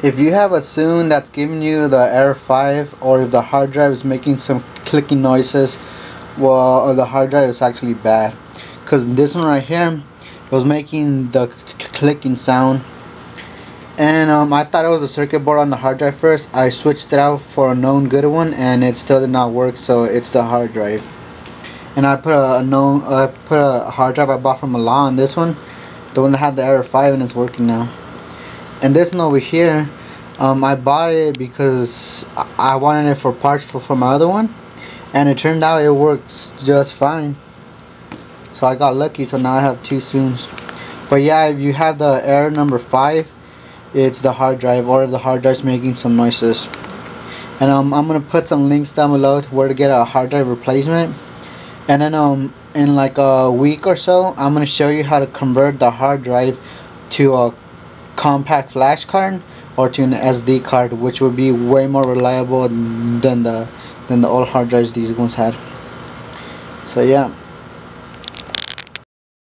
If you have a Zune that's giving you the error 5, or if the hard drive is making some clicking noises, well, the hard drive is actually bad. Because this one right here was making the clicking sound. And I thought it was the circuit board on the hard drive first. I switched it out for a known good one, and it still did not work, so it's the hard drive. And I put a hard drive I bought from Milan on this one, the one that had the error 5, and it's working now. And this one over here, I bought it because I wanted it for parts for my other one, and it turned out it works just fine. So I got lucky, so now I have two Zunes. But yeah, if you have the error number 5, it's the hard drive, or if the hard drive's making some noises. And I'm gonna put some links down below to where to get a hard drive replacement. And then in like a week or so, I'm gonna show you how to convert the hard drive to a compact flash card or to an SD card, which would be way more reliable than the old hard drives these ones had. So yeah.